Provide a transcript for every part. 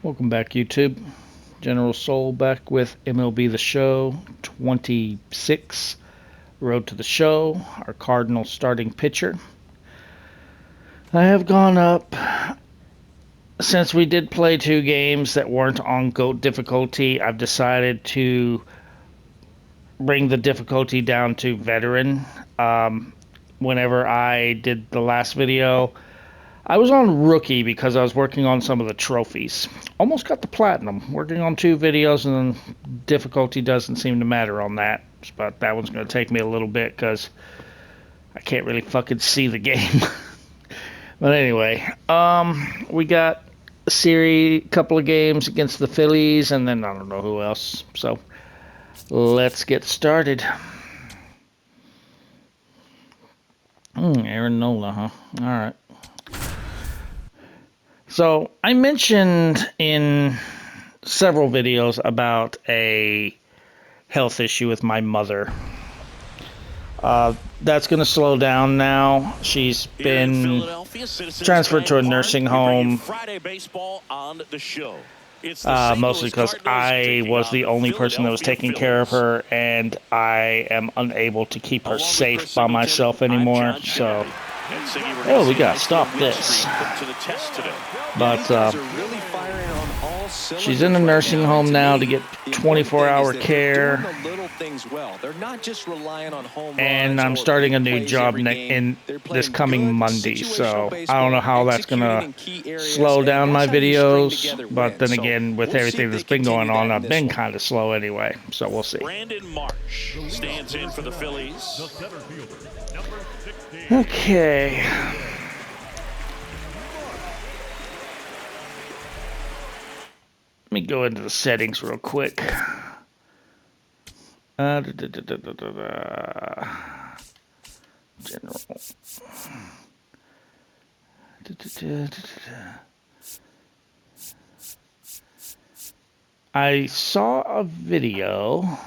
Welcome back, YouTube. General Soul back with MLB The Show 26. Road to the show. Our Cardinals starting pitcher. I have gone up since we did play 2 games that weren't on GOAT difficulty. I've decided to bring the difficulty down to veteran. Whenever I did the last video, I was on rookie because I was working on some of the trophies. Almost got the platinum. Working on 2 videos, and then difficulty doesn't seem to matter on that. But that one's going to take me a little bit because I can't really fucking see the game. But anyway, we got a couple of games against the Phillies, and then I don't know who else. So let's get started. Aaron Nola, huh? All right. So I mentioned in several videos about a health issue with my mother. That's going to slow down now. She's been transferred to a nursing home, mostly because I was the only person that was taking care of her, and I am unable to keep her safe by myself anymore. So, oh, we got to stop this. But she's in a nursing home now to get 24-hour care. And I'm starting a new job in this coming Monday, so I don't know how that's going to slow down my videos. But then again, with everything that's been going on, I've been kind of slow anyway, so we'll see. Brandon Marsh stands in for the Phillies. Okay. Let me go into the settings real quick. General. I saw a video.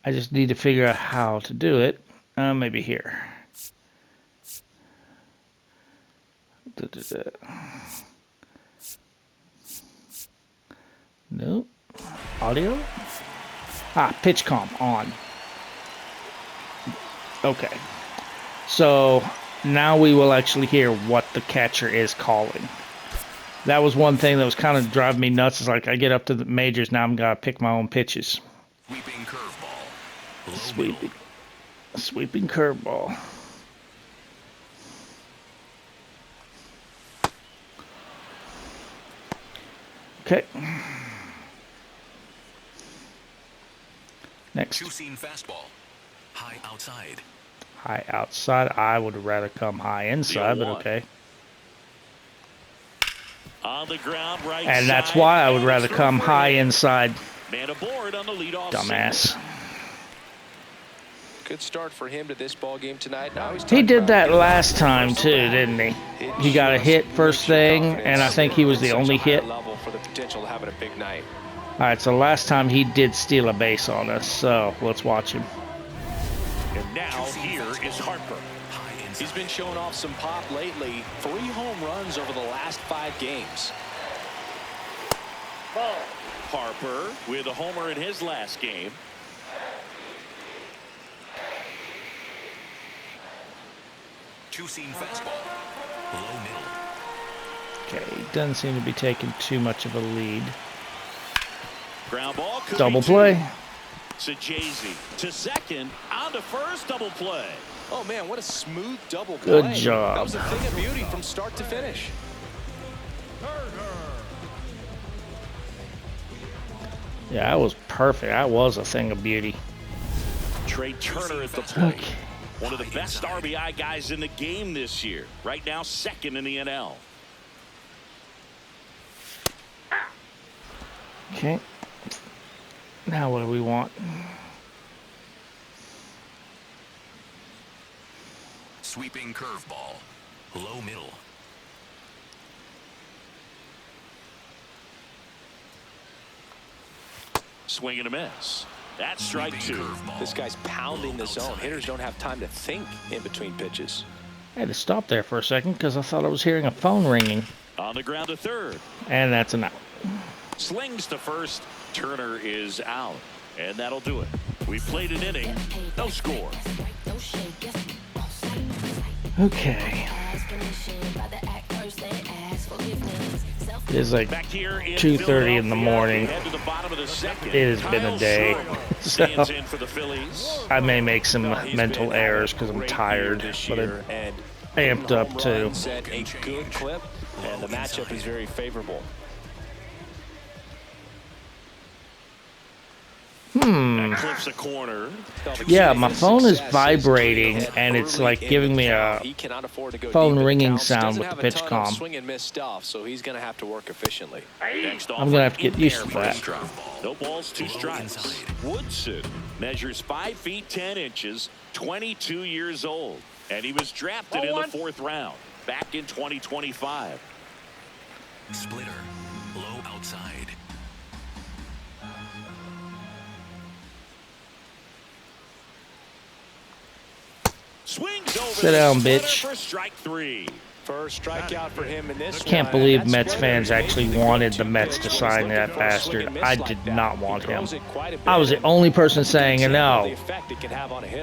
I just need to figure out how to do it. Maybe here. Nope. Audio? Pitch comp on. Okay. So now we will actually hear what the catcher is calling. That was one thing that was kind of driving me nuts. It's like I get up to the majors, now I'm going to pick my own pitches. Sweeping curveball. Sweeping curveball. Okay. Next. Two-seam fastball. High outside. High outside. I would rather come high inside, but okay. On the ground, right and that's why I would rather come high inside. Man aboard on the leadoff. Dumbass. Good start for him to this ball game tonight. He did that last time too, didn't he? He got a hit first thing, and I think he was the only hit. Alright, so last time he did steal a base on us, so let's watch him. And now here is Harper. He's been showing off some pop lately. 3 home runs over the last 5 games. Harper with a homer in his last game. Two-seam fastball. Low middle. Okay, he doesn't seem to be taking too much of a lead. Ground ball. Double play. Sajazi to second, on to first, double play. Oh man, what a smooth double play. Good job. That was a thing of beauty from start to finish. Yeah, that was perfect. That was a thing of beauty. Trey Turner at the plate. Okay. One of the best RBI guys in the game this year. Right now, second in the NL. Okay. Now what do we want? Sweeping curveball. Low middle. Swing and a miss. That's strike 2. This guy's pounding the zone. Hitters don't have time to think in between pitches. I had to stop there for a second because I thought I was hearing a phone ringing. On the ground to third. And that's an out. Slings to first. Turner is out. And that'll do it. We played an inning. No score. Okay. It's like 2:30 in the morning. It has been a day. So I may make some mental errors because I'm tired, but I'm amped up too. A good clip, and the matchup is very favorable. That clips a corner. Yeah, my phone is vibrating, and it's like giving me a phone ringing sound with the pitch comm. Swing and miss stuff, so he's going to have to work efficiently. I'm gonna have to get used to that. No balls, 2 strikes. Woodson measures 5 feet 10 inches, 22 years old, and he was drafted in the 4th round back in 2025. Splitter, low outside. Swings over. Sit down, bitch. For strike 3. First strikeout for him in this. Can't believe Mets fans actually wanted the Mets to sign that bastard. I did not want him. I was the only person saying no.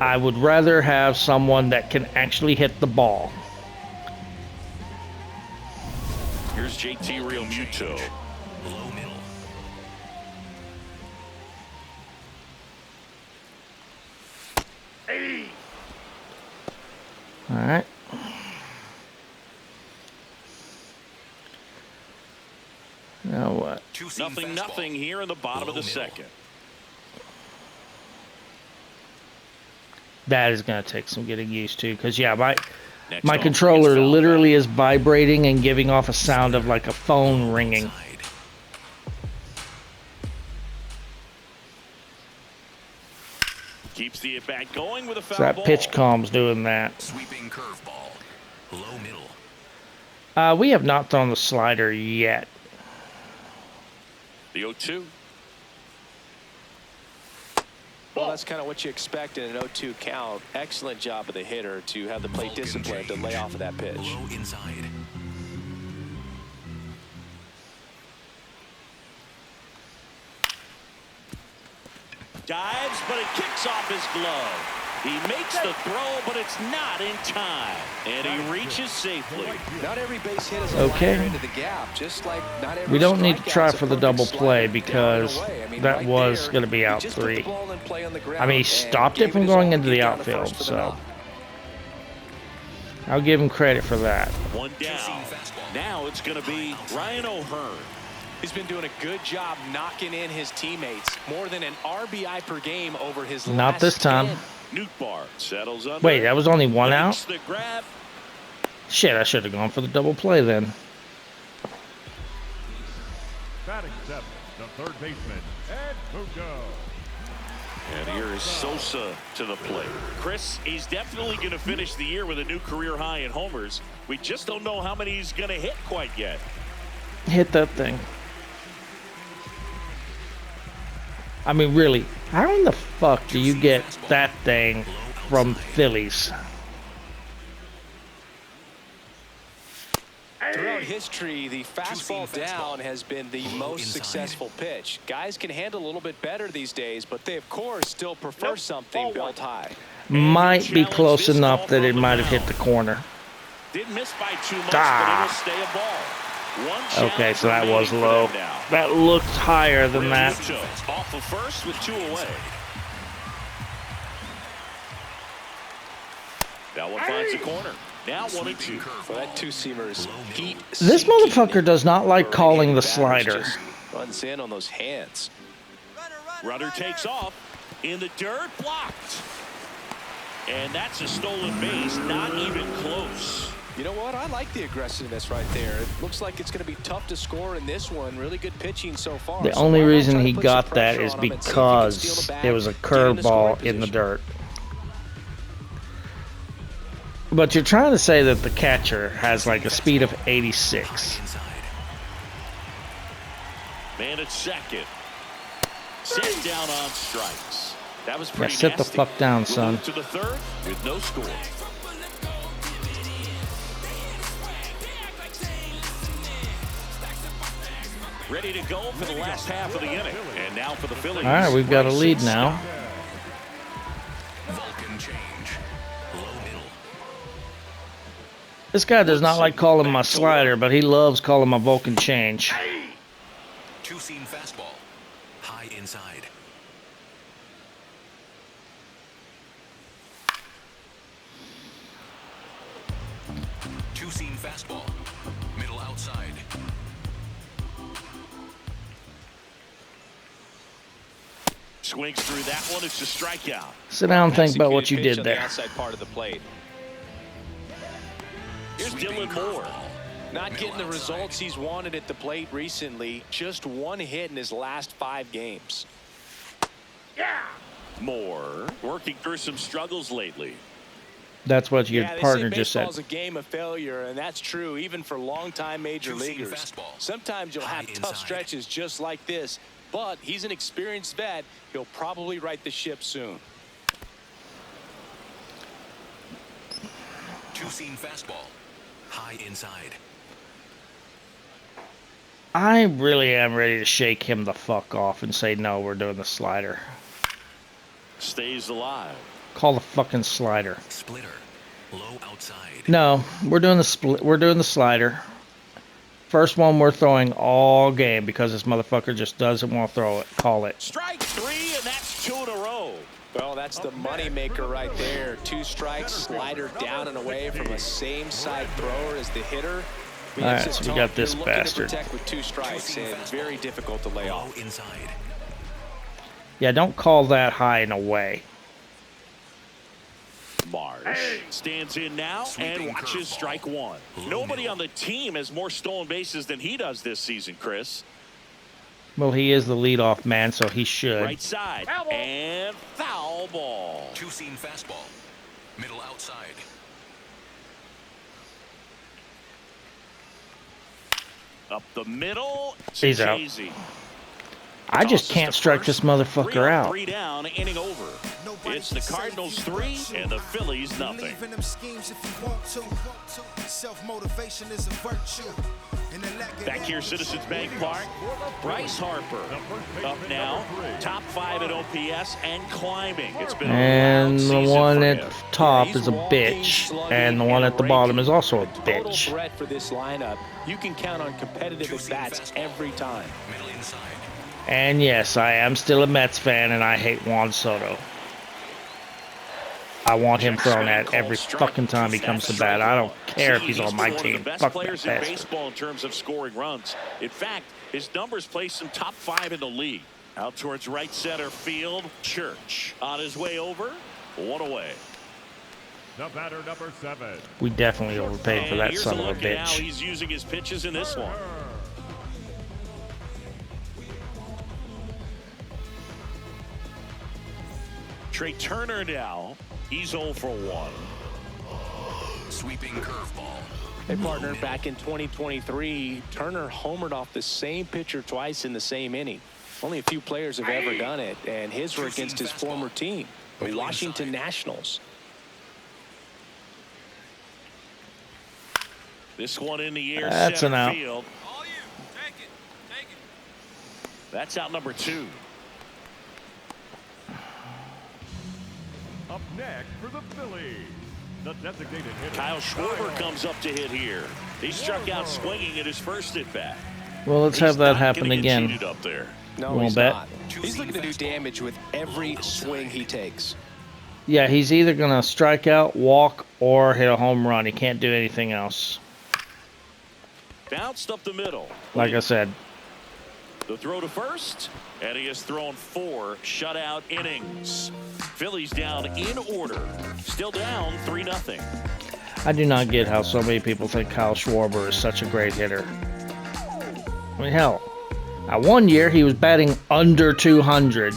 I would rather have someone that can actually hit the ball. Here's JT Realmuto. Low middle. All right. Now what? Nothing here in the bottom of the second. That is going to take some getting used to because, yeah, my controller literally is vibrating and giving off a sound of like a phone ringing. Keeps the at bat going with a foul So that ball. pitch comm's doing that. Sweeping curveball. Low middle. We have not thrown the slider yet. The 0-2. Well, that's kind of what you expect in an 0-2 count. Excellent job of the hitter to have the plate discipline to lay off of that pitch. Low inside. Dives, but it kicks off his glove. He makes the throw, but it's not in time. And he reaches safely. Not every base hit is a Okay. liner into the gap, just like not every We don't need to strikeout's try a for the perfect double slider play down because and away. I mean, that right was there, going to be he out just put the 3. ball in play on the ground I mean, he and stopped gave it from his going all into to the get down to outfield, first for the so knock. I'll give him credit for that. One down. Now it's going to be Ryan O'Hearn. He's been doing a good job knocking in his teammates. More than an RBI per game over his Not last this time. 10. Nootbaar settles under. Wait, that was only 1 out? Makes the grab. Shit, I should have gone for the double play then. Batting 7, the third baseman, Ed Pujo. And here is Sosa to the plate. Chris, he's definitely going to finish the year with a new career high in homers. We just don't know how many he's going to hit quite yet. Hit that thing. I mean, really, how in the fuck do you get that thing from Phillies? Throughout history, the fastball down has been the most successful pitch. Guys can handle a little bit better these days, but they, of course, still prefer something built high. Might be close enough that it might have hit the corner. Didn't miss by too much, but it'll stay a ball. Okay, so that was low. That looked higher than that. Off of first with 2 away. That one finds the corner. Now 1-2. Well, that two-seamer's heat. This motherfucker does not like calling the slider. Runs in on those hands. Runner takes off in the dirt, blocked. And that's a stolen base, not even close. You know what? I like the aggressiveness right there. It looks like it's going to be tough to score in this one. Really good pitching so far. The So only why not reason try to he put got some that pressure is on him and see if he can steal because the bag, it was a get in the scoring curveball in the position. dirt. But you're trying to say that the catcher has like a speed of 86. Man at second. Set down on strikes. That was pretty Yeah, sit the nasty. fuck down, We'll son. move to the third with no score. ready to go for the last half of the inning. And now for the Phillies. All right, we've got a lead now. Vulcan change. Low middle. This guy does not like calling my slider, but he loves calling my Vulcan change. Two-seam fastball. High inside. Two-seam fastball. Middle outside. Swings through that one. It's a strikeout. Sit down and think about what you did On there. the outside part of the plate. Here's Dylan Moore. Not getting the results he's wanted at the plate recently. Just one hit in his last 5 games. Moore working through some struggles lately. That's what your partner they say just said. baseball's a game of failure, and that's true even for longtime major Two-seam leaguers. fastball. Sometimes you'll have High tough inside. stretches just like this, but he's an experienced vet. He'll probably right the ship soon. Two-seam fastball. High inside. I really am ready to shake him the fuck off and say, no, we're doing the slider. Stays alive. Call the fucking slider. Splitter. Low outside. No, we're doing the split. We're doing the slider. First one we're throwing all game because this motherfucker just doesn't want to throw it. Call it. Strike 3, and that's 2 in a row. Well, that's the money maker right there. 2 strikes, slider down and away from a same side thrower as the hitter. I mean, All it's right, a so we tough- got this you're looking bastard. to protect with 2 strikes, and very difficult to lay Low off. inside. Yeah, don't call that high and away. Marsh stands in now and watches strike 1. Nobody on the team has more stolen bases than he does this season, Chris. Well, he is the leadoff man, so he should. Right side and foul ball. Two-seam fastball. Middle outside. Up the middle. He's out. Chazy. I just Tosses can't to strike first. this motherfucker 3 up, out. 3 down, inning over. It's the Cardinals 3 and the Phillies nothing. Back here, Citizens Bank Park. Bryce Harper up now, top 5 at OPS and climbing. It's been a And wild the season one for at him. top He's is a walking, bitch, slugging, and the one at the raking. bottom is also a Total bitch. threat for this lineup. You can count on competitive at-bats every time. Middle inside. And yes, I am still a Mets fan, and I hate Juan Soto. I want him thrown at every fucking time he comes to bat. I don't care if he's on my one team. of the best Fuck that players in bastard. baseball in terms of scoring runs. In fact, his numbers place him top 5 in the league. Out towards right center field. Church on his way over. 1 away. The batter, number 7. We definitely overpaid for And that here's son a of a look at how bitch. he's using his pitches in this one. Trey Turner now. He's 0 for 1. Sweeping curveball. Hey, partner, back in 2023, Turner homered off the same pitcher twice in the same inning. Only a few players have ever done it, and his were against his former team, the Washington Nationals. This one in the air, That's center an out. field. That's out number 2. Up next for the Phillies, the designated hitter. Kyle Schwarber comes up to hit here. He struck out swinging at his first at bat. Well, let's have that happen again. Up there. No, You he's won't bet? not. He's looking to do damage with every swing he takes. Yeah, he's either going to strike out, walk, or hit a home run. He can't do anything else. Bounced up the middle. Like I said, The throw to first, and he has thrown 4 shutout innings. Phillies down in order. Still down 3-0. I do not get how so many people think Kyle Schwarber is such a great hitter. I mean, hell, one year he was batting under 200,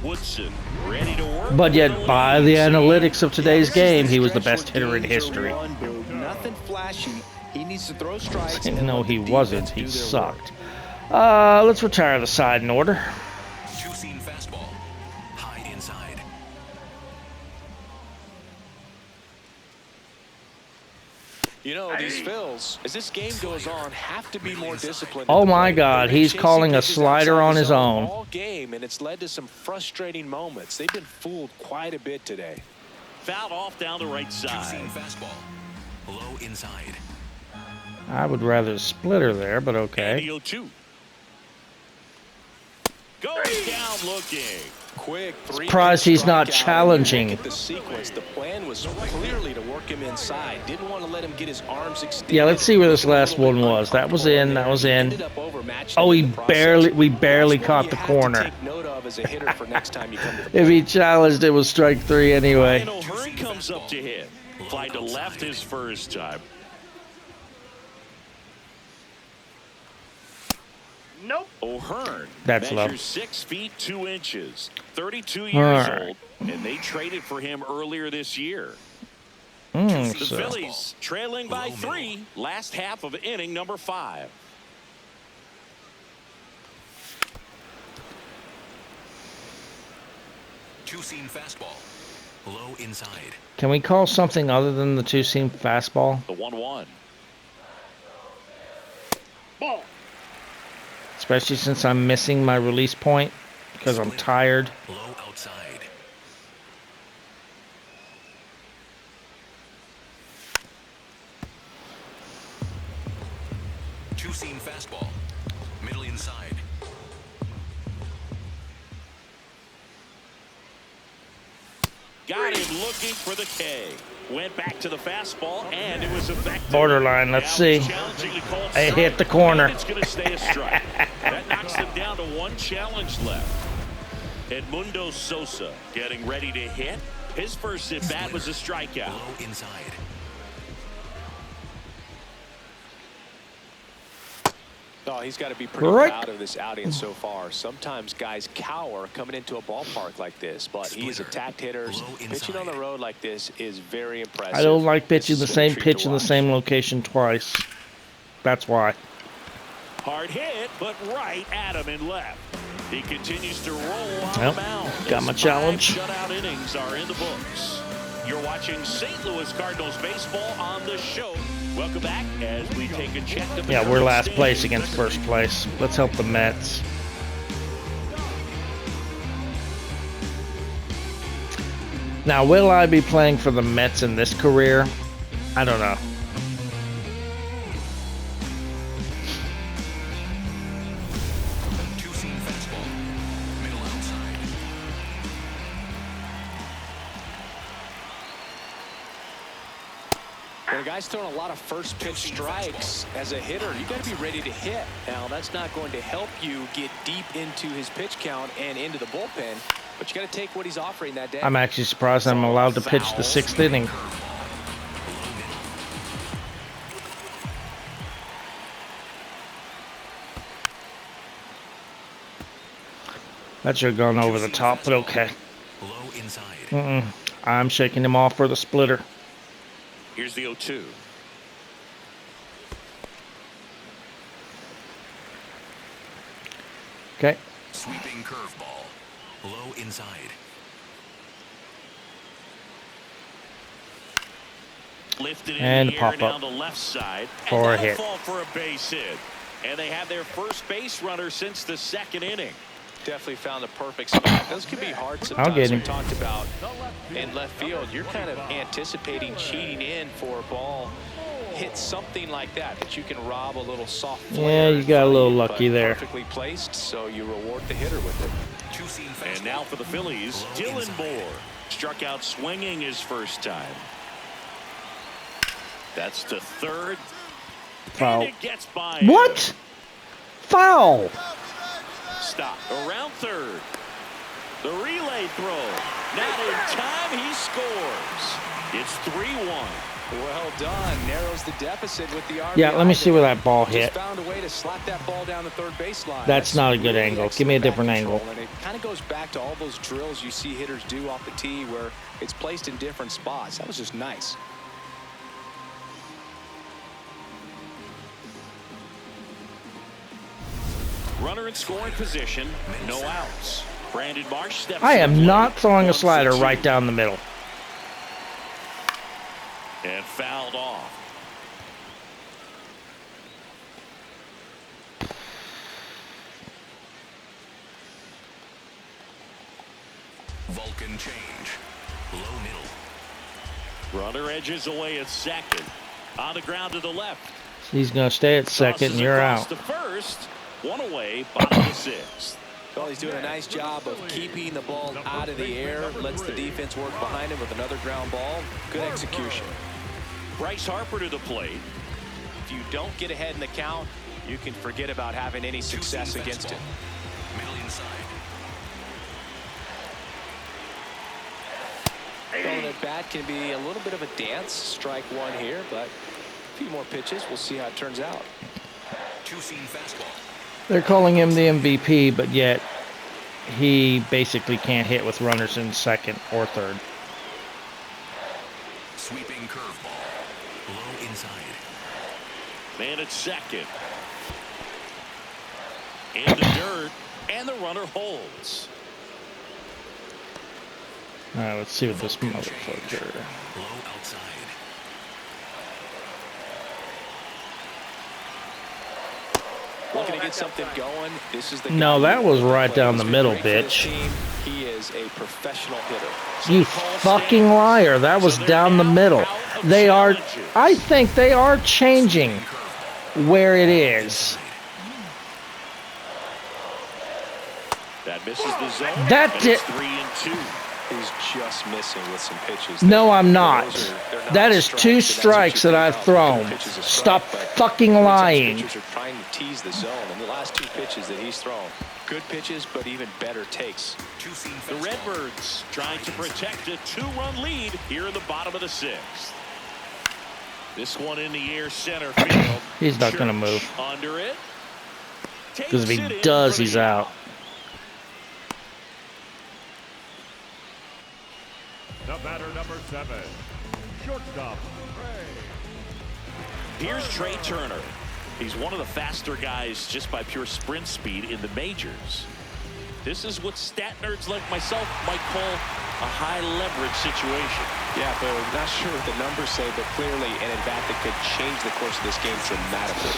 Woodson ready to work. but yet by the analytics of today's game, he was the best hitter in history. Nothing flashy. He needs to throw strikes. No, he wasn't. He sucked. Let's retire the side in order. Two-seam fastball. High inside. You know, these Phils, as this game goes on, have to be more disciplined. Oh my God, he's calling a slider on his own. All game, and it's led to some frustrating moments. They've been fooled quite a bit today. Fouled off down the right side. Fastball. Low inside. I would rather splitter there, but okay. 0-2. Goes down looking. Quick Surprised he's not challenging. Look at the sequence. The plan was clearly to work him inside. Didn't want to let him get his arms extended. Yeah, let's see where this last one was. That was in. That was in. Oh, we barely caught the corner. If he challenged, it was strike 3 anyway. Ryan O'Hearn comes up to hit. Fly to left his first time. Nope. O'Hearn That's low. measures 6 feet 2 inches, 32 years old, and they traded for him earlier this year. The So. Phillies trailing by 3, last half of inning number 5. Two-seam fastball. Low inside. Can we call something other than the two-seam fastball? The 1-1. Ball. Especially since I'm missing my release point because I'm tired. Low outside. Two-seam fastball. Middle inside. Got him looking for the K. Went back to the fastball, and it was effective. Borderline, let's see. I hit the corner. It's going to stay a strike. That knocks them down to 1 challenge left. Edmundo Sosa getting ready to hit. His first at bat was a strikeout. Low inside. Oh, he's got to be pretty proud of this outing so far. Sometimes guys cower coming into a ballpark like this, but he's attacked hitters. Pitching on the road like this is very impressive. I don't like pitching the same pitch in the same location twice. That's why. Hard hit, but right at him and left. He continues to roll on Yep. the mound. Got my His 5 challenge. shutout innings are in the books. You're watching St. Louis Cardinals baseball on the show. Welcome back as we take a check of the Yeah, we're last standings. place against first place. Let's help the Mets. Now, will I be playing for the Mets in this career? I don't know. Two-seam fastball. Middle outside. When a guy's throwing a lot of first pitch strikes as a hitter, you got to be ready to hit. Now, that's not going to help you get deep into his pitch count and into the bullpen, but you got to take what he's offering that day. I'm actually surprised I'm allowed to pitch the 6th inning. That should have gone over the top, but okay. Low inside. I'm shaking him off for the splitter. Here's the 0-2. Okay. Sweeping curveball. Low inside. Lifted And in the air pop down up the left side. for a and hit. Fall for a base hit. And they have their first base runner since the 2nd inning. Definitely found the perfect spot. Those can be hard sometimes. I'll get him. We talked about in left field. You're kind of anticipating cheating in for a ball. Hit something like that you can rob a little soft Yeah, you got a little lucky there. Perfectly placed, so you reward the hitter with it. Two-seam fastball. And now for the Phillies, Low Dylan inside. Moore. Struck out swinging his first time. That's to third. Foul. And it gets by him. What? Foul. Stop. Around third. The relay throw. Not in time. He scores. It's 3-1. Well done. Narrows the deficit with the RBI. Yeah, let me see where that ball Just hit. found a way to slap that ball down the third baseline. That's not a good really angle. Give me a excellent different bat angle. control, and it kind of goes back to all those drills you see hitters do off the tee where it's placed in different spots. That was just nice. Runner in scoring position. No outs. Brandon Marsh steps I in am play. not throwing a 1 for slider 2. right down the middle. And fouled off. Vulcan change. Low middle. Runner edges away at second. On the ground to the left. He's going to stay at second, and you're out. To first. One away, bottom of the sixth. Well, he's doing a nice job of keeping the ball out of the air. Lets the defense work behind him with another ground ball. Good execution. Bryce Harper to the plate. If you don't get ahead in the count, you can forget about having any success against him. Middle inside. Throwing at bat can be a little bit of a dance. Strike one here, but a few more pitches. We'll see how it turns out. Two-seam fastball. They're calling him the MVP, but yet he basically can't hit with runners in second or third. Sweeping curveball. Low inside. Man at second. In the dirt, and the runner holds. All right, let's see what this motherfucker. Low outside. Looking to get something going. This is the No, guy that was right down the middle, for this bitch. team. He is a professional hitter. You fucking liar. That was down the middle. They are, I think they are changing where it is. That misses the zone. That and did. it's 3-2. He's just missing with some pitches. No, I'm not. They're not That is two strikes that I've thrown. Stop fucking lying. Pitchers are trying to tease the zone, and the last two pitches that he's thrown, good pitches, but even better takes. The Redbirds trying to protect a 2-run lead here in the bottom of the sixth. This one in the air, center field. He's not going to move. Under it. Because if he does, he's out. The batter, number 7, shortstop, Here's Trey Turner. He's one of the faster guys just by pure sprint speed in the majors. This is what stat nerds like myself might call a high leverage situation. Yeah, but not sure what the numbers say, but clearly an at-bat that could change the course of this game dramatically.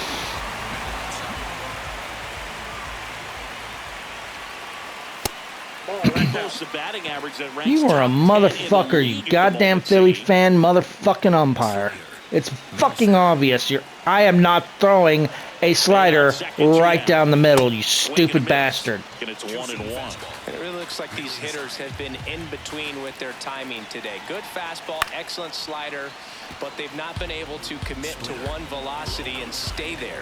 The batting average that ranks You are a top 10 in the motherfucker, league you at the goddamn moment, Philly City. fan motherfucking umpire. It's fucking obvious. I am not throwing a slider right down the middle, you stupid bastard. And it's 1-1. It really looks like these hitters have been in between with their timing today. Good fastball, excellent slider, but they've not been able to commit to one velocity and stay there.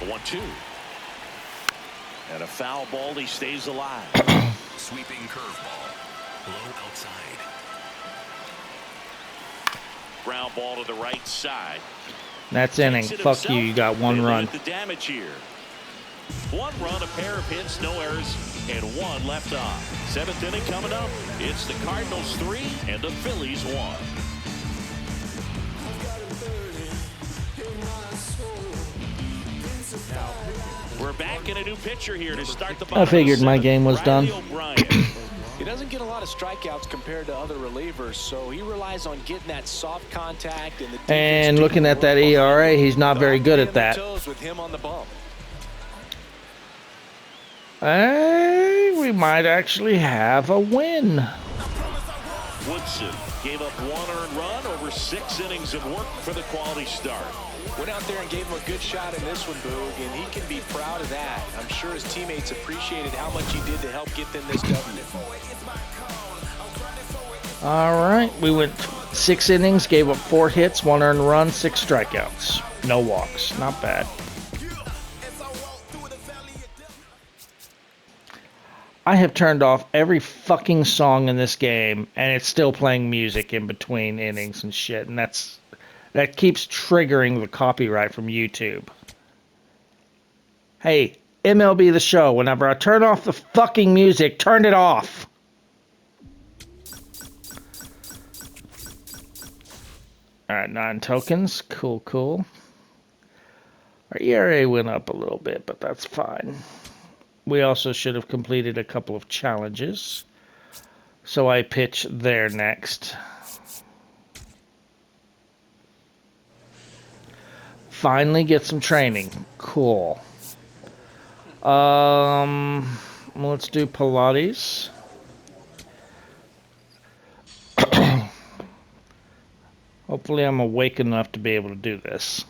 The 1-2. And a foul ball, he stays alive. Sweeping curveball. Low outside. Ground ball to the right side. That's inning. Fuck you, you got one run. The damage here. 1 run, a pair of hits, no errors, and 1 left on. 7th inning coming up. It's the Cardinals 3 and the Phillies 1. We're back in a new pitcher here to start the bottom. I figured my game was done. He doesn't get a lot of strikeouts compared to other relievers, so he relies on getting that soft contact and the And looking at that ERA, he's not very good at that. With him on the bump. Hey, we might actually have a win. Woodson gave up 1 earned run over 6 innings of work for the quality start. Went out there and gave him a good shot in this one, Boog, and he can be proud of that. I'm sure his teammates appreciated how much he did to help get them this W. All right, we went 6 innings, gave up 4 hits, 1 earned run, 6 strikeouts. No walks. Not bad. I have turned off every fucking song in this game, and it's still playing music in between innings and shit, and that keeps triggering the copyright from YouTube. Hey, MLB The Show, whenever I turn off the fucking music, turn it off. Alright, 9 tokens. Cool, cool. Our ERA went up a little bit, but that's fine. We also should have completed a couple of challenges. So I pitch there next. Finally get some training. Cool. let's do Pilates. Hopefully I'm awake enough to be able to do this.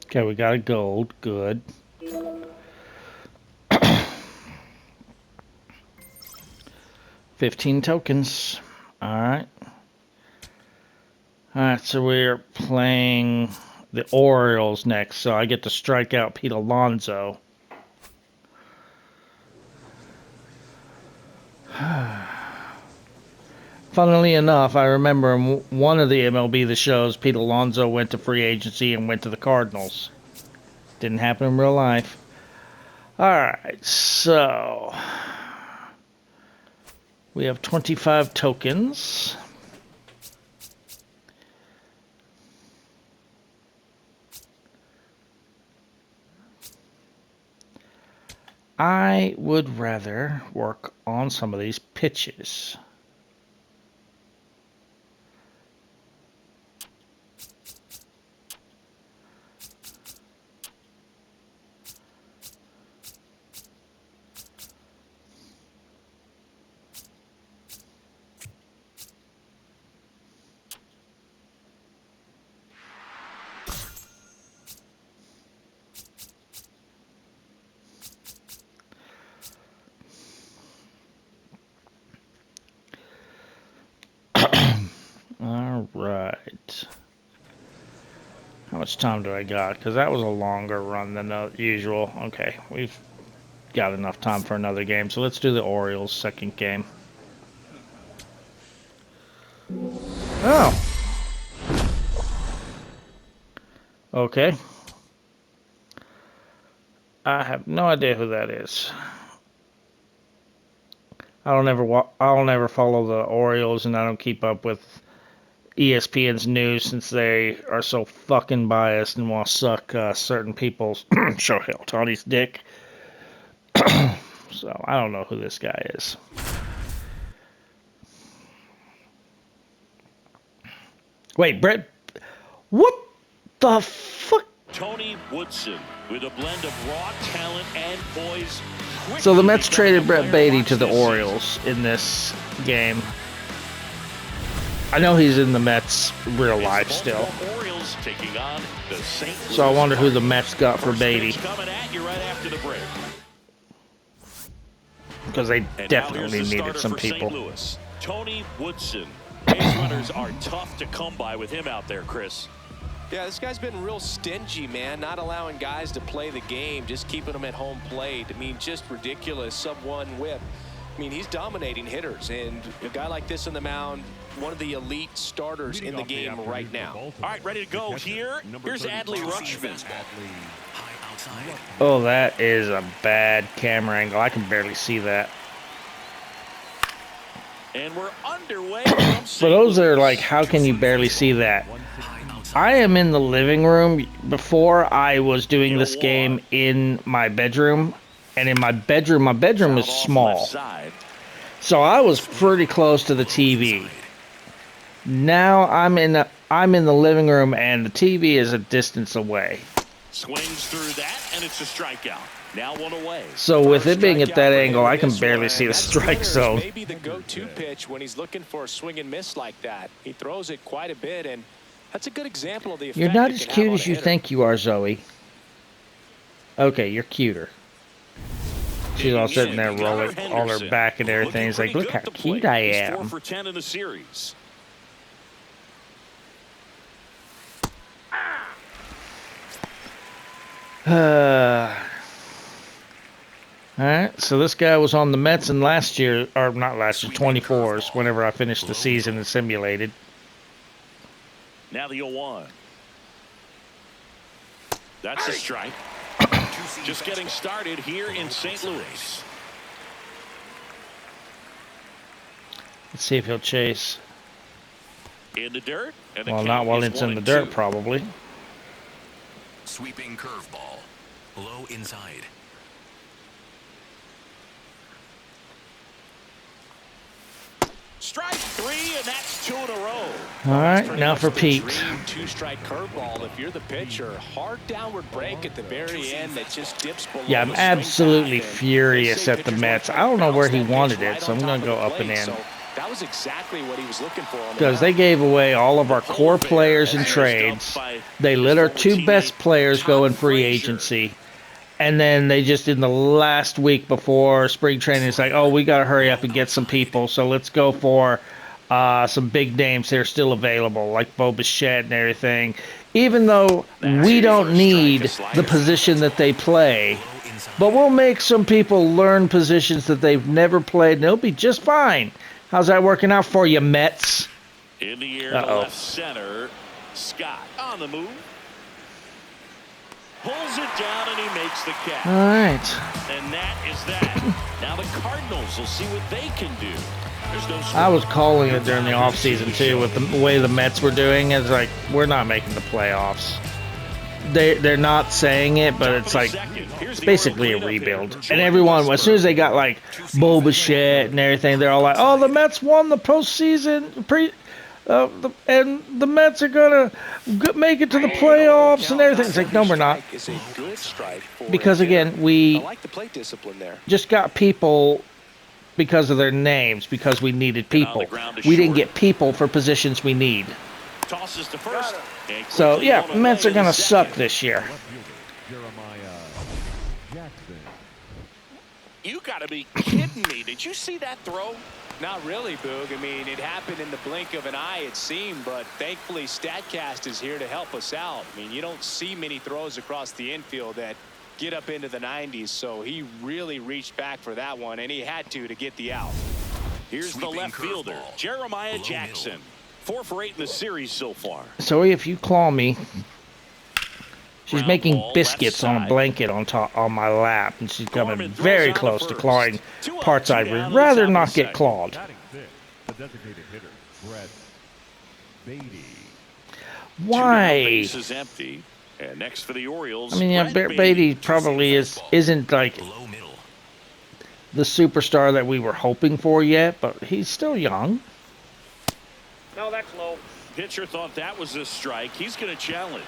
Okay, we got a gold. Good. 15 tokens. Alright. Alright, so we're playing the Orioles next, so I get to strike out Pete Alonso. Funnily enough, I remember in one of the MLB The Shows, Pete Alonso went to free agency and went to the Cardinals. Didn't happen in real life. Alright, so we have 25 tokens. I would rather work on some of these pitches. All right. How much time do I got? Because that was a longer run than the usual. Okay, we've got enough time for another game. So let's do the Orioles' second game. Oh. Okay. I have no idea who that is. I'll never follow the Orioles, and I don't keep up with ESPN's news since they are so fucking biased and want to suck certain people's Shohei Ohtani's dick. So I don't know who this guy is. Wait, Brett, what the fuck? Tony Woodson with a blend of raw talent and poise. So the Mets traded Brett Beatty to the Orioles in this game. I know he's in the Mets real life still. So I wonder who the Mets got for Beatty. Because they definitely needed some people. Tony Woodson. Base runners are tough to come by with him out there, Chris. Yeah, this guy's been real stingy, man. Not allowing guys to play the game, just keeping them at home plate. I mean, just ridiculous sub-1 whip. I mean, he's dominating hitters, and a guy like this on the mound, one of the elite starters in the game right now. All right, ready to go here. Here's Adley Rutschman. Oh, that is a bad camera angle. I can barely see that. And we're underway. For those that are like, how can you barely see that? I am in the living room. Before I was doing this game in my bedroom, and in my bedroom is small. So I was pretty close to the TV. Now I'm in the living room and the TV is a distance away. Swings through that and it's a strikeout. Now one away. So with it being at that angle, I can barely see the strike zone. Maybe the go-to pitch when he's looking for a swing and miss like that. He throws it quite a bit, and that's a good example of the effect. You're not as cute as you think you are, Zoe. Okay, you're cuter. She's all sitting there rolling on her back and everything. It's like, look how cute I am. 4 for 10 in the series. Alright, So this guy was on the Mets in last year, or not last year, 24s, whenever I finished the season and simulated. Now the 0-1. That's a strike. Just getting started here in St. Louis. Let's see if he'll chase. In the dirt. And Well, not while it's in the dirt, probably. Sweeping curveball. Low inside. Strike 3, and that's 2 in a row. All right, now for Pete. Two-strike curveball. If you're the pitcher, hard downward break at the very end that just dips below. Yeah, I'm absolutely furious at the Mets. I don't know where he wanted it, so I'm going to go up and in. That was exactly what he was looking for. Because they gave away all of our core players in trades. They let our 2 best players go in free agency. And then they just, in the last week before spring training, it's like, oh, we got to hurry up and get some people. So let's go for some big names that are still available, like Bo Bichette and everything. Even though we don't need the position that they play, but we'll make some people learn positions that they've never played, and they'll be just fine. How's that working out for you, Mets? In the air to left center. Scott on the move. Pulls it down and he makes the catch. All right. And that is that. Now the Cardinals will see what they can do. There's no score. I was calling it during the offseason, too, with the way the Mets were doing. It's like, we're not making the playoffs. They're not saying it, but it's like, it's basically a rebuild. And everyone, as soon as they got, like, Bo Bichette and everything, they're all like, oh, the Mets won the postseason, and the Mets are going to make it to the playoffs and everything. It's like, no, we're not. Because, again, we just got people because of their names, because we needed people. We didn't get people for positions we need. Tosses to first. So, yeah, Mets are going to suck this year. You got to be kidding me. Did you see that throw? Not really, Boog. I mean, it happened in the blink of an eye, it seemed, but thankfully StatCast is here to help us out. I mean, you don't see many throws across the infield that get up into the 90s, so he really reached back for that one, and he had to get the out. Here's the left fielder, Jeremiah Jackson. 4 for 8 in the series so far. So if you claw me, she's making biscuits on a blanket on my lap, and she's coming very close to clawing parts I'd rather not get clawed. Why? Base is empty. And next for the Orioles. I mean, yeah, Beatty probably isn't like the superstar that we were hoping for yet, but he's still young. No, that's low. Pitcher thought that was a strike. He's going to challenge.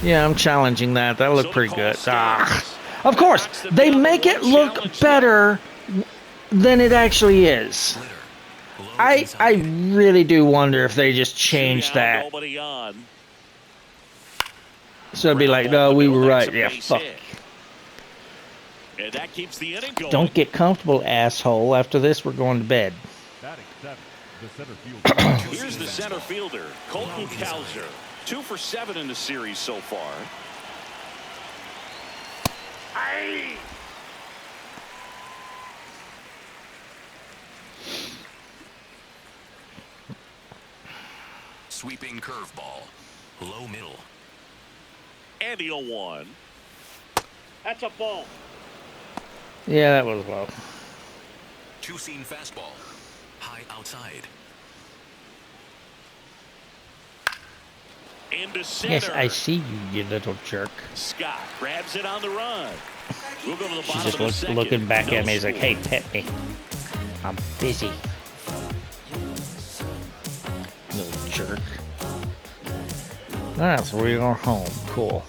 Yeah, I'm challenging that. That looked pretty good. Of course, they make it look better than it actually is. I really do wonder if they just changed that. So it'd be like, no, we were right. Yeah, fuck. And that keeps the inning going. Don't get comfortable, asshole. After this, we're going to bed. Here's the center fielder, Colton Cowser. 2 for 7 in the series so far. Aye. Sweeping curveball. Low middle. And the 0-1. That's a ball. Yeah, that was low. Two-seam fastball. High outside. Into center. Yes, I see you, you little jerk. Scott grabs it on the run. We'll go to the bottom. She's just looking back at me. He's like, hey, pet me. I'm busy. Little jerk. Alright, so we are home. Cool.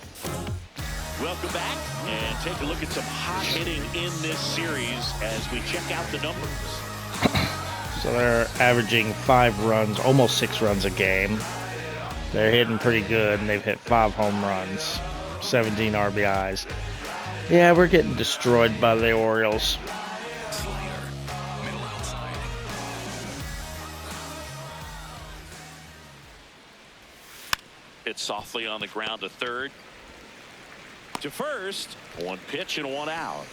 Welcome back, and take a look at some hot hitting in this series as we check out the numbers. So they're averaging 5 runs, almost 6 runs a game. They're hitting pretty good, and they've hit 5 home runs, 17 RBIs. Yeah, we're getting destroyed by the Orioles. Hit softly on the ground to third. To first, 1 pitch and 1 out.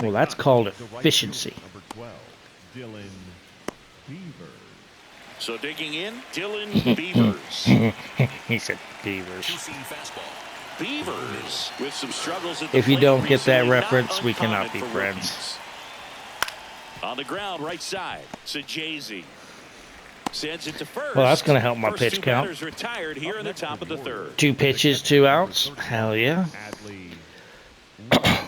Well, that's called efficiency. Number 12, Dylan Beaver. So digging in, Dylan Beavers. He said Beavers. Two-seam fastball. Beavers with some struggles at the If you plate don't get that recently, reference, not we cannot be uncommon for friends. rookies. On the ground, right side, Sajazi sends it to first. Well, that's going to help my First pitch two count. batters retired here in the top of the third. 2 pitches, 2 outs. Hell yeah. Adley Rutschman.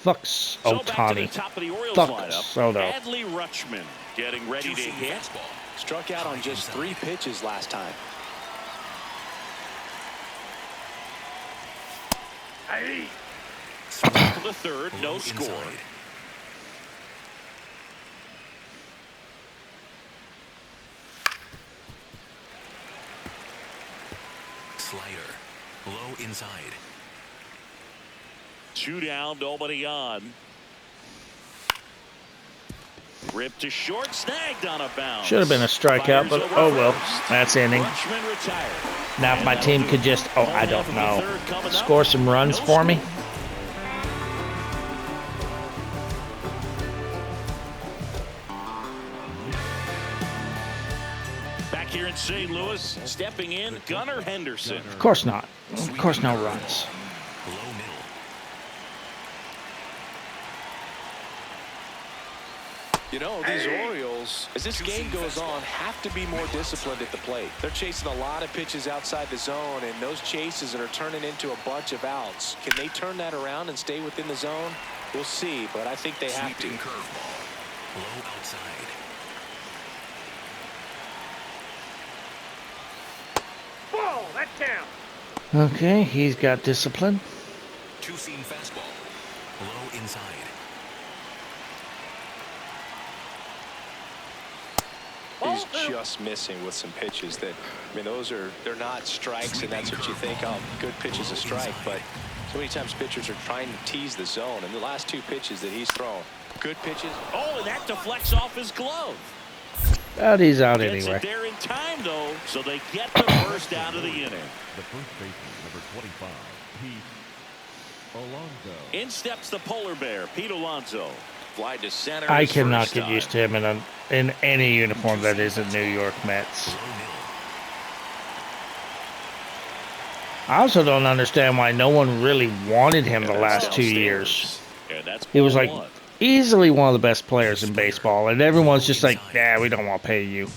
Fucks So back to the Otani. top of the Orioles Fuck lineup. Soto. Adley Rutschman getting ready to Two-seam hit. fastball. Struck out on just 3 pitches last time. Top of the third, no Low score. inside. Slider. Low inside. 2 down, nobody on. Ripped to short, snagged on a bounce. Should have been a strikeout, but Fires over oh well. first. That's inning. Rutschman retired. Now if my team could just, oh, I don't know, score some runs No for me. score. Back here in St. Louis, stepping in, Gunnar Henderson. Of course not. Of course no runs. Low middle. You know, these Orioles, as this game goes on, have to be more disciplined at the plate. They're chasing a lot of pitches outside the zone, and those chases that are turning into a bunch of outs. Can they turn that around and stay within the zone? We'll see, but I think they have to. Sweeping curveball. Low outside. Okay, he's got discipline. Two-seam fastball. Low inside. He's just missing with some pitches that, I mean, they're not strikes, and that's what you think, oh, good pitch is a strike, but so many times pitchers are trying to tease the zone, and the last 2 pitches that he's thrown, good pitches. Oh, and that deflects off his glove. But he's out Gets anyway. it there in time, though, so they get the first out of the inning. The first baseman, number 25, Pete Alonso. In steps the polar bear, Pete Alonso. Fly to center. I his cannot first get time. used to him in any uniform that isn't New York Mets. Low middle. I also don't understand why no one really wanted him the And last that's 2 downstairs. years. And that's He was ball like one. easily one of the best players in baseball, and everyone's just like, nah, we don't want to pay you.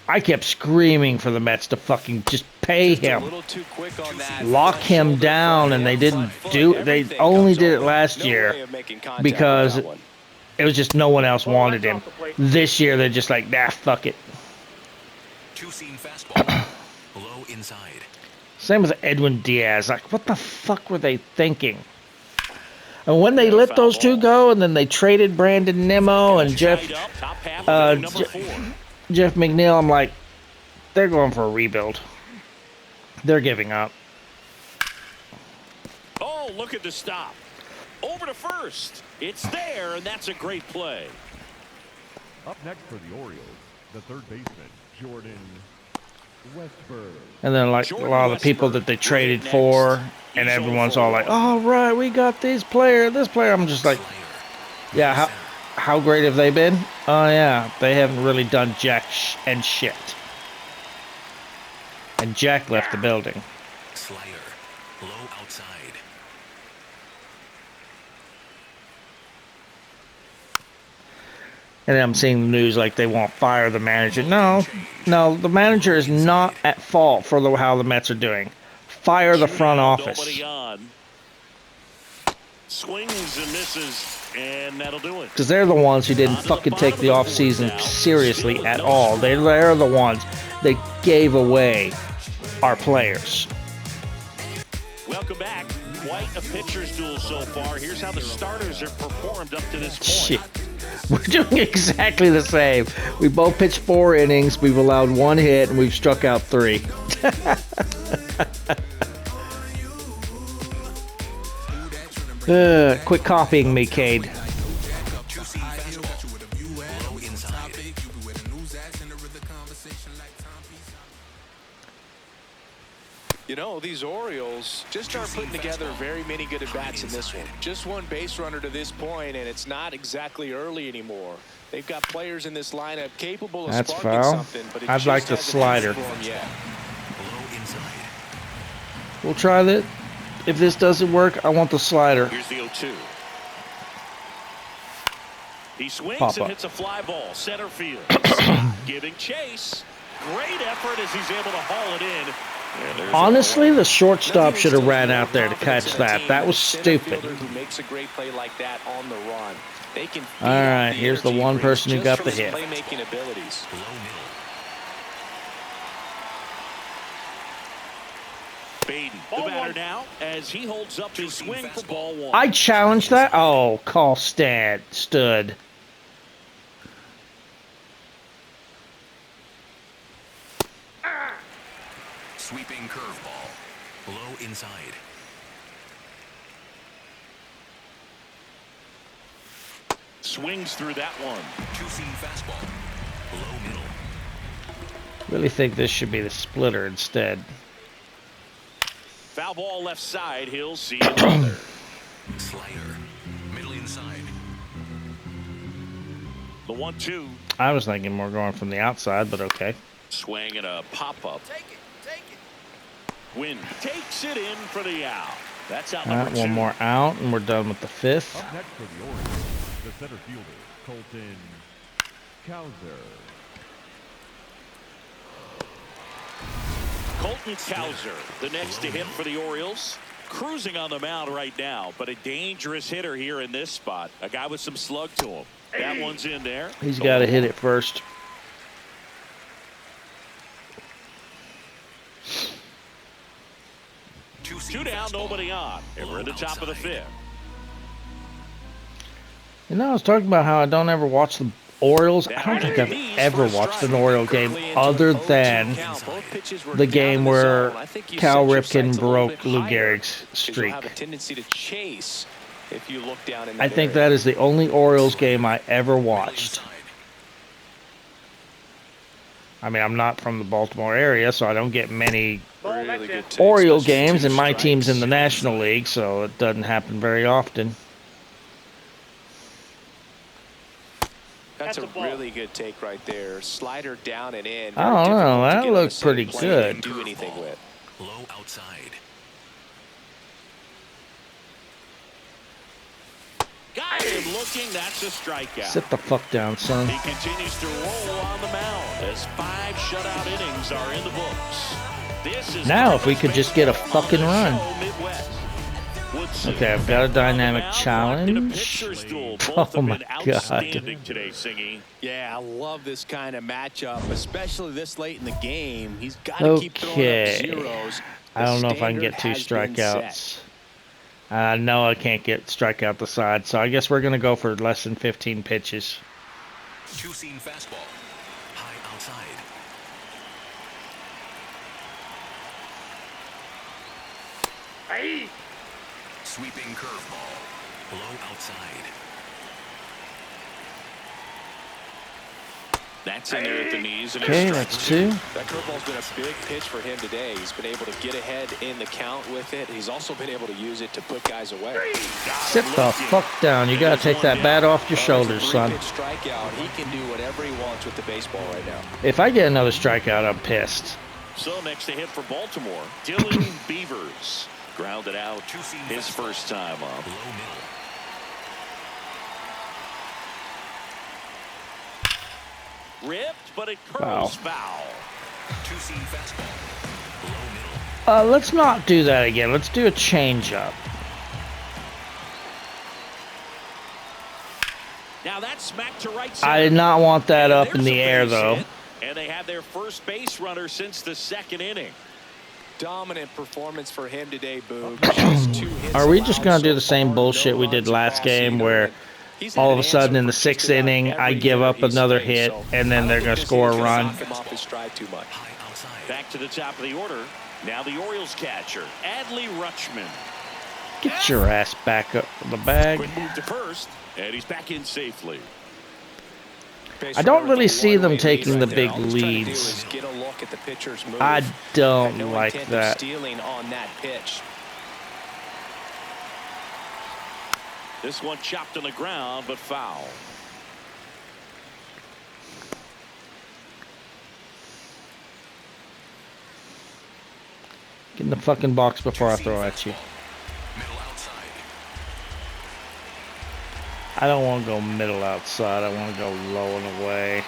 I kept screaming for the Mets to fucking just pay A him. little too quick on that. Lock him down, and they didn't do it. They only did it last year because it was just no one else wanted him. This year, they're just like, nah, fuck it. Two-seam fastball. Low inside. Same with Edwin Diaz. Like, what the fuck were they thinking? And when they let those two go, and then they traded Brandon Nimmo and Jeff Tied up, top half of inning number 4. Jeff McNeil, I'm like, they're going for a rebuild. They're giving up. Oh, look at the stop. Over to first. It's there, and that's a great play. Up next for the Orioles, the third baseman, Jordan Westburg. And then, like, a lot of the people that they traded for, and everyone's all like, all right, we got this player. I'm just like, Slider. yeah, how great have they been? Oh, yeah, they haven't really done jack and shit. And Jack left the building. Slider. Low outside. And I'm seeing the news like they won't fire the manager. No, the manager is not at fault for how the Mets are doing. Fire the front office. Nobody on. Swings and misses, and that'll do it. Because they're the ones who didn't fucking take the offseason seriously at all. They're the ones that gave away our players. Welcome back. Quite a pitcher's duel so far. Here's how the starters have performed up to this point. Shit. We're doing exactly the same. We both pitched 4 innings. We've allowed 1 hit, and we've struck out 3. Quit copying me, Cade. Two-seam fastball. Low inside. You know, these Orioles just aren't putting together very many good at-bats in this one. Just one base runner to this point, and it's not exactly early anymore. They've got players in this lineup capable of sparking foul. something, but it I'd just like the hasn't slider. happened for 'em yet. Low inside. We'll try that. If this doesn't work, I want the slider. Here's the 0-2. He swings Pop and up. hits a fly ball. Center field. Giving chase. Great effort as he's able to haul it in. And there's Honestly, a the shortstop should have ran out there to catch that. That was stupid. Who makes a great play like that on the run. They can feed All right, off the here's the energy one he brings person who just got from the his hit. Playmaking abilities. Below middle. Baden, the batter now, as he holds up his swing for ball one. I challenged that. Oh, call stood. Sweeping curveball. Low inside. Swings through that one. Two-seam fastball. Low middle. Really think this should be the splitter instead. Foul ball left side. He'll see another. Slider. Middle inside. The 1-2. I was thinking more going from the outside, but okay. Swing and a pop-up. Take it. Wynn takes it in for the out. That's out All number right, 2. one more out, and we're done with the fifth. Up next for the Orioles, the center fielder, Colton Cowser. Colton Cowser, the next to hit for the Orioles. Cruising on the mound right now, but a dangerous hitter here in this spot. A guy with some slug to him. That one's in there. He's got to hit it first. Two down, nobody on. And we're at the top of the fifth. You know, I was talking about how I don't ever watch the Orioles. I don't think I've ever watched an Oriole game other than the game where Cal Ripken broke Lou Gehrig's streak. I think that is the only Orioles game I ever watched. I mean, I'm not from the Baltimore area, so I don't get many Oriole games, and my team's in the National League, so it doesn't happen very often. That's a really good take right there. Slider down and in. I don't know. That looked pretty good. Do anything with. Low outside. Got him looking. That's a strikeout. Sit the fuck down, son. He continues to roll on the mound as 5 shutout innings are in the books. This is Now, if we could just get a fucking run. Midwest. Okay, I've got a dynamic challenge. Oh my god. Today, Singy. Yeah, I love this kind of matchup, especially this late in the game. He's got to keep throwing up zeros. I don't know if I can get 2 strikeouts. I know I can't get strike out the side, so I guess we're going to go for less than 15 pitches. Two-seam fastball. High outside. Sweeping curveball. Low outside. That's in there at the knees. And Okay, that's 2. That curveball's been a big pitch for him today. He's been able to get ahead in the count with it. He's also been able to use it to put guys away. Sit the fuck down. You got to take that bat off your shoulders, son. Strikeout. He can do whatever he wants with the baseball right now. If I get another strikeout, I'm pissed. So next to hit for Baltimore, Dylan Beavers. Grounded out his first time up. Low middle. Ripped, but it curls foul. Two-seam fastball. Low middle. Let's not do that again. Let's do a changeup. Now that's smacked to right center. I did not want that up in There's the a air, base though. hit, and they have their first base runner since the 2nd inning. Dominant performance for him today, Boog. Are we just going to do the same bullshit we did last game where all of a sudden in the 6th inning I give up another hit and then they're going to score a run? Back to the top of the order. Now the Orioles catcher, Adley Rutschman. Get your ass back up the bag. Quick move to first, and he's back in safely. base I don't runner with really a see them one-way taking lead the right big there. All he's trying to do leads. is get a look at the pitcher's move. I don't No like intent of that. stealing on that pitch. This one chopped on the ground, but foul. Get in the fucking box before I throw at you. Middle outside. I don't want to go middle outside. I want to go low and away.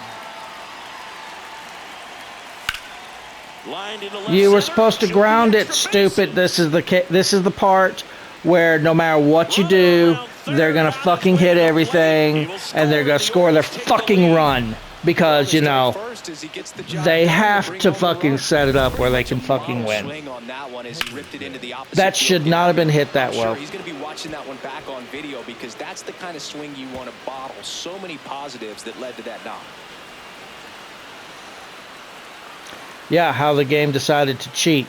Lined into left You were center. supposed to Should be ground it, extra stupid. bases. This is the part where no matter what you do, they're gonna fucking hit everything, and they're gonna score their fucking run because you know First as he gets the job they done to have bring to home the fucking run. set it up where they can Pretty much a fucking model win. swing on that one as he ripped it into the opposite That field should not have been hit I'm that sure well. he's going to be watching that one back on video because that's the kind of swing you want to bottle. So many positives that led to that knock. Yeah, how the game decided to cheat.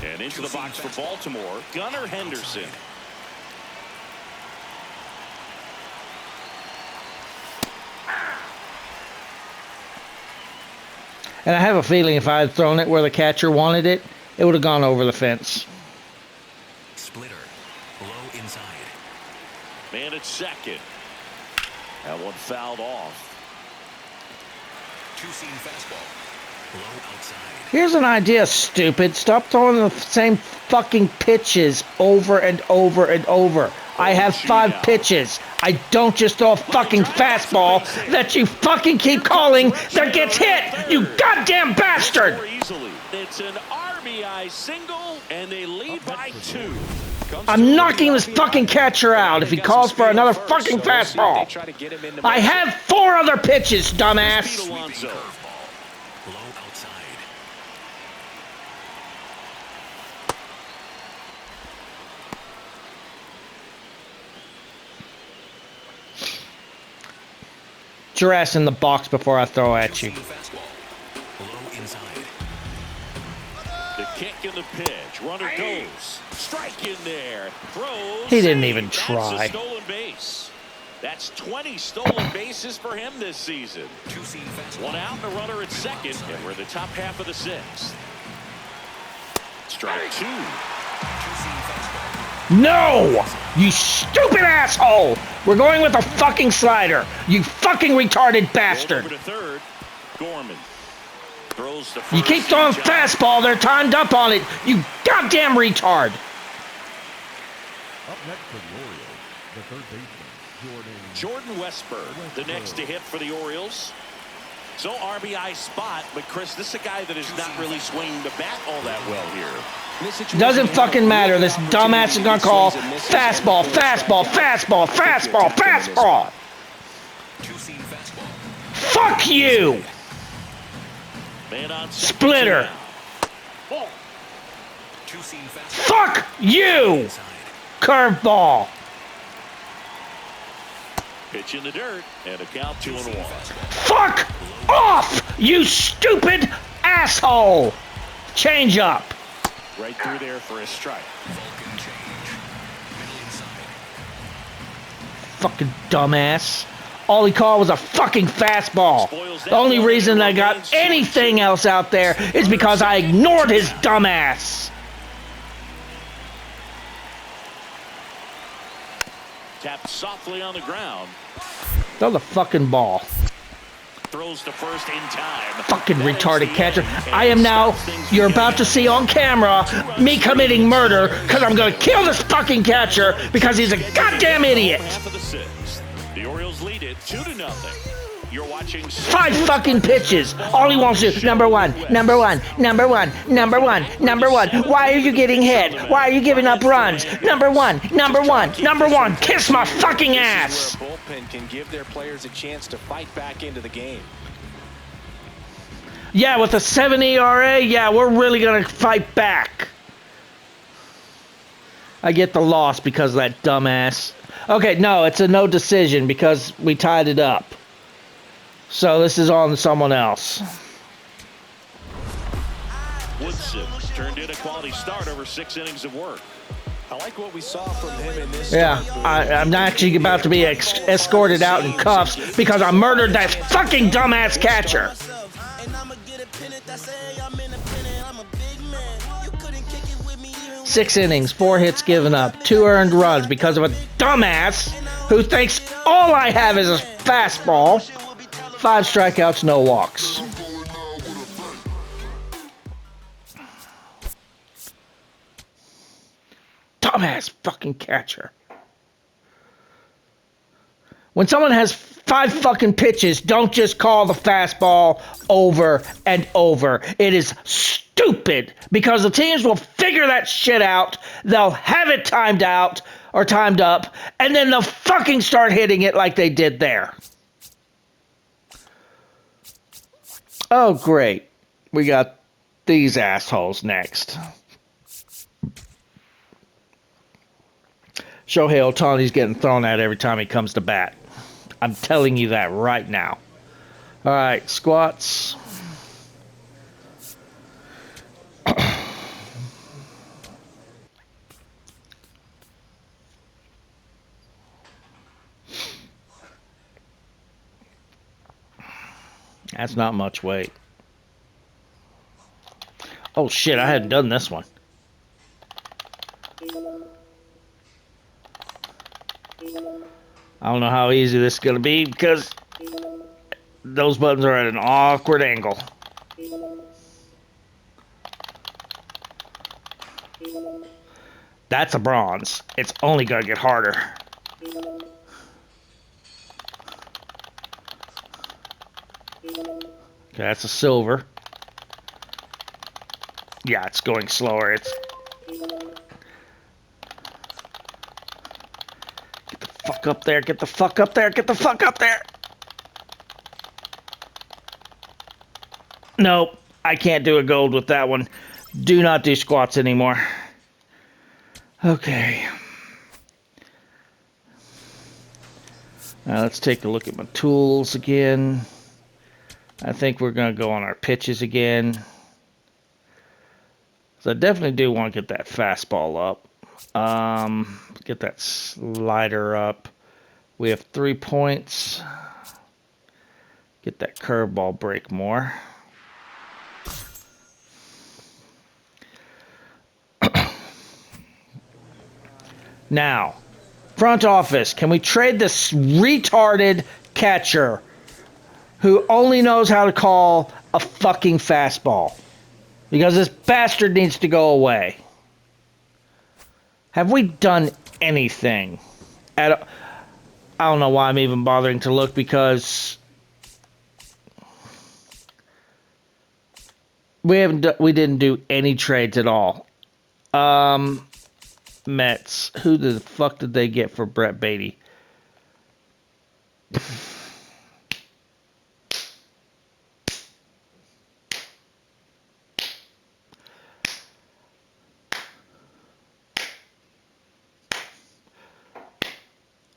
And into the box for Baltimore, Gunnar Henderson. And I have a feeling if I had thrown it where the catcher wanted it, it would have gone over the fence. Splitter. Low inside. Man at second. That one fouled off. Two-seam fastball. Low outside. Here's an idea, stupid. Stop throwing the same fucking pitches over and over and over. I have 5 pitches. I don't just throw a fucking fastball that you fucking keep calling that gets hit, you goddamn bastard! Easily. It's an RBI single, and they lead by 2. I'm knocking this fucking catcher out if he calls for another fucking fastball. I have 4 other pitches, dumbass. Alonso. Low outside. Get your ass in the box before I throw at you. Two-seam fastball. Low inside. The kick and the pitch. Runner goes. Strike in there. Throws. He didn't even That's try. a stolen base. That's 20 stolen bases for him this season. Two-seam fastball. One out and a runner at second, and we're in the top half of the 6th. Strike 2. Two-seam fastball. No! You stupid asshole! We're going with a fucking slider. You fucking retarded Rolled bastard. over to third. Gorman throws the first. You keep throwing fastball, they're timed up on it. You goddamn retard. Up next for the Orioles, the third baseman, Jordan Westburg, the next to hit for the Orioles. So RBI spot, but Chris, this is a guy that is not really swinging the bat all that well here. Doesn't fucking matter. This dumbass is gonna call fastball, fastball, fastball, fastball, fastball. Two-seam fastball. Fuck you! Man on Splitter. Ball. Two-seam fastball. Fuck you! Inside. Curveball. Pitch in the dirt, and a count 2-1. Fuck off, you stupid asshole! Change up. Right through there for a strike. Vulcan change. Middle inside. Fucking dumbass. All he called was a fucking fastball. The only reason I got anything else out there is because I ignored his dumbass. Tapped softly on the ground. Throw the fucking ball. Throws to first in time. Fucking That is retarded the catcher. end, I and am now, stops things you're from about to getting see on camera me committing murder because I'm going to kill this fucking catcher because he's a goddamn idiot. Half of the 6th. The Orioles lead it 2-0. You're watching 5 fucking pitches. All he wants to do, number one, number one, number one, number one, number one. Why are you getting hit? Why are you giving up runs? Number one, number one, number one. Kiss my fucking ass. Where a bullpen can give their players a chance to fight back into the game. Yeah, with a 7 ERA, yeah, we're really going to fight back. I get the loss because of that dumbass. Okay, no, it's a no decision because we tied it up. So this is on someone else. Woodson turned in a quality start over 6 innings of work. I like what we saw from him in this. Yeah, I'm actually about to be escorted out in cuffs because I murdered that fucking dumbass catcher. 6 innings, 4 hits given up, 2 earned runs because of a dumbass who thinks all I have is a fastball. 5 strikeouts, no walks. Dumbass fucking catcher. When someone has 5 fucking pitches, don't just call the fastball over and over. It is stupid because the teams will figure that shit out. They'll have it timed out or timed up, and then they'll fucking start hitting it like they did there. Oh, great. We got these assholes next. Shohei Ohtani's getting thrown at every time he comes to bat. I'm telling you that right now. All right, squats. That's not much weight. Oh shit, I hadn't done this one. I don't know how easy this is going to be because those buttons are at an awkward angle. That's a bronze. It's only going to get harder. Okay, that's a silver. Yeah, it's going slower. It's... Get the fuck up there. Get the fuck up there. Get the fuck up there. Nope. I can't do a gold with that one. Do not do squats anymore. Okay. Now let's take a look at my tools again. I think we're going to go on our pitches again. So I definitely do want to get that fastball up. Get that slider up. We have 3 points. Get that curveball break more. Now, front office, can we trade this retarded catcher who only knows how to call a fucking fastball? Because this bastard needs to go away. Have we done anything? I don't know why I'm even bothering to look, because we didn't do any trades at all. Mets. Who the fuck did they get for Brett Beatty?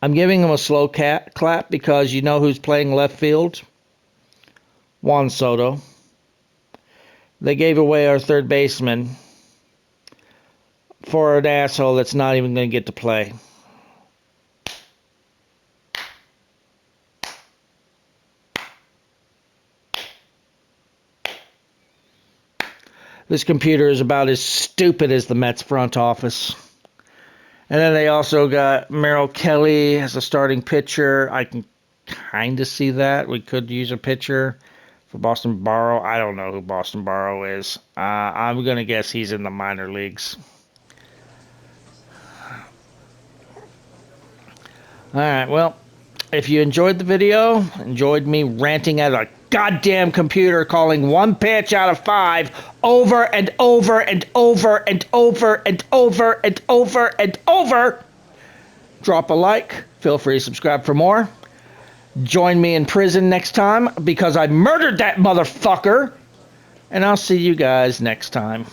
I'm giving him a slow clap because you know who's playing left field? Juan Soto. They gave away our third baseman for an asshole that's not even going to get to play. This computer is about as stupid as the Mets front office. And then they also got Merrill Kelly as a starting pitcher. I can kind of see that. We could use a pitcher for Boston Barrow. I don't know who Boston Barrow is. I'm going to guess he's in the minor leagues. Alright, well, if you enjoyed the video, enjoyed me ranting at a goddamn computer calling one pitch out of 5 over and over and over and over and over and over and over, drop a like. Feel free to subscribe for more. Join me in prison next time because I murdered that motherfucker. And I'll see you guys next time.